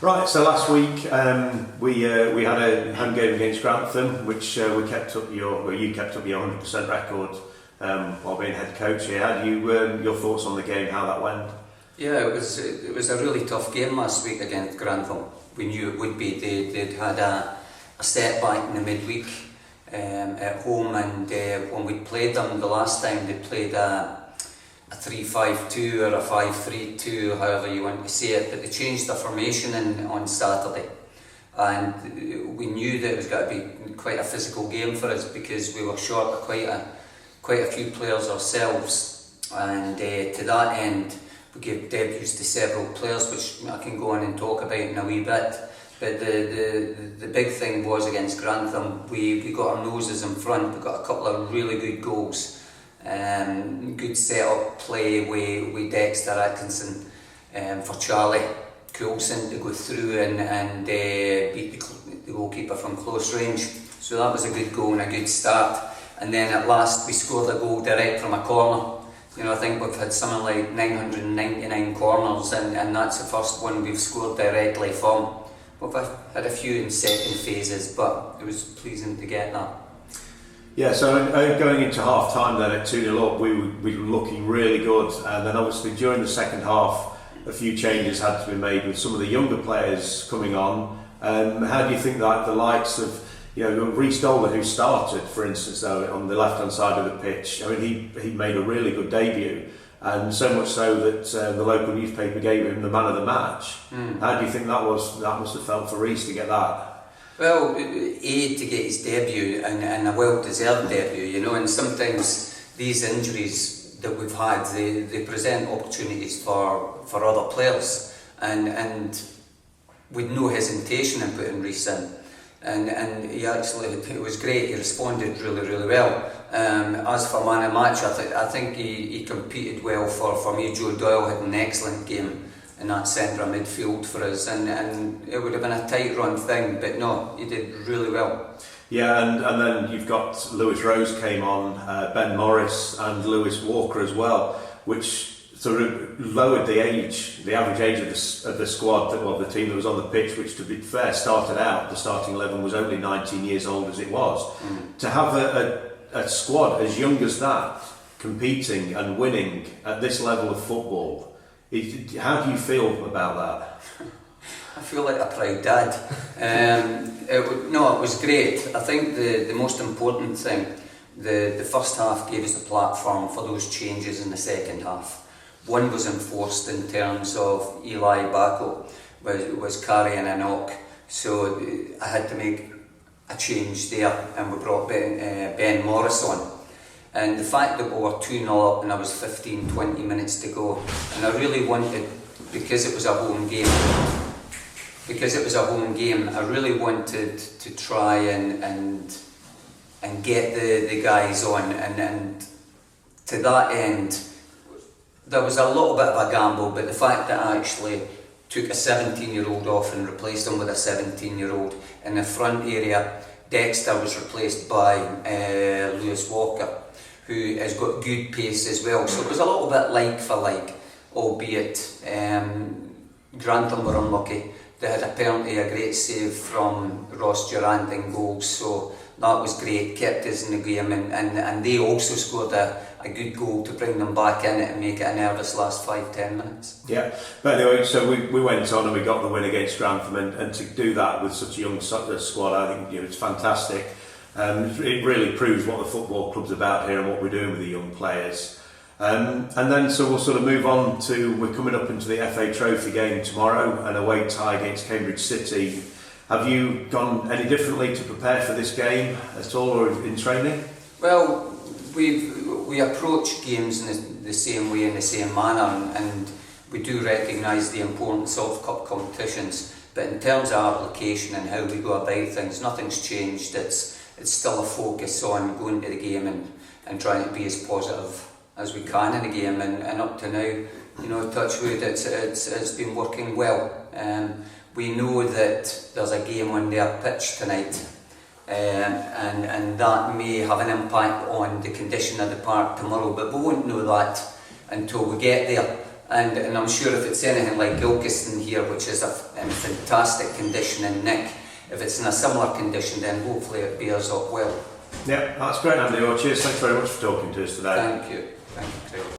Right, so last week we had a home game against Grantham, which you kept up your 100% record while being head coach here. How do you your thoughts on the game? How that went? Yeah, it was a really tough game last week against Grantham. We knew it would be. They'd had a setback in the midweek at home, and when we played them the last time, they played a 3-5-2 or a 5-3-2, however you want to say it, but they changed the formation on Saturday, and we knew that it was going to be quite a physical game for us because we were short of quite a few players ourselves, and to that end we gave debuts to several players, which I can go on and talk about in a wee bit. But the big thing was against Grantham, we got our noses in front. We got a couple of really good goals. Good set-up play with Dexter Atkinson for Charlie Coulson to go through and beat the goalkeeper from close range. So that was a good goal and a good start. And then at last we scored a goal direct from a corner. You know, I think we've had something like 999 corners, and that's the first one we've scored directly from. We've had a few in second phases, but it was pleasing to get that. Yeah, so going into half time then at 2-0 up, we were looking really good, and then obviously during the second half a few changes had to be made with some of the younger players coming on. How do you think that the likes of, you know, Rhys Dolan, who started, for instance, though, on the left hand side of the pitch, I mean he made a really good debut, and so much so that the local newspaper gave him the man of the match. How do you think that must have felt for Rhys to get that? Well, to get his debut, and a well-deserved debut, you know, and sometimes these injuries that we've had, they present opportunities for other players, and with no hesitation in putting Rhys in, and he actually, it was great, he responded really, really well. As for man of match, I think he competed well for me. Joe Doyle had an excellent game in that centre of midfield for us, and it would have been a tight run thing, but no, he did really well. Yeah, and then you've got Lewis Rose came on, Ben Morris and Lewis Walker as well, which sort of lowered the average age of the squad, the team that was on the pitch, which, to be fair, started out, the starting 11 was only 19 years old as it was. To have a squad as young as that competing and winning at this level of football, how do you feel about that? I feel like a proud dad. It was great. I think the most important thing, the first half gave us the platform for those changes in the second half. One was enforced in terms of Eli Bacco was carrying a knock, so I had to make a change there, and we brought Ben Morris on. And the fact that we were 2-0 up and there was 15-20 minutes to go, and I really wanted, because it was a home game, I really wanted to try and get the guys on, and to that end, there was a little bit of a gamble, but the fact that I actually took a 17-year-old off and replaced him with a 17-year-old in the front area, Dexter was replaced by Lewis Walker, who has got good pace as well. So it was a little bit like for like, albeit Grantham were unlucky. They had apparently a great save from Ross Durant in goals, so that was great, kept us in the game, and they also scored a good goal to bring them back in it and make it a nervous last 5-10 minutes. Yeah, but anyway, so we went on and we got the win against Grantham, and to do that with such a young squad, I think, you know, it's fantastic. It really proves what the football club's about here and what we're doing with the young players. And then so we'll sort of move on to, we're coming up into the FA Trophy game tomorrow, an away tie against Cambridge City. Have you gone any differently to prepare for this game at all, or in training? Well, we approach games in the same way, in the same manner, and we do recognise the importance of cup competitions, but in terms of application and how we go about things, nothing's changed. It's still a focus on going to the game and trying to be as positive as we can in the game, and up to now, you know, touch wood, it's been working well. We know that there's a game on their pitch tonight, and that may have an impact on the condition of the park tomorrow, but we won't know that until we get there. and I'm sure if it's anything like Ilkeston here, which is in fantastic condition, and Nick, if it's in a similar condition, then hopefully it bears up well. Yeah, that's great, Andy. Well, cheers, thanks very much for talking to us today. Thank you, Craig.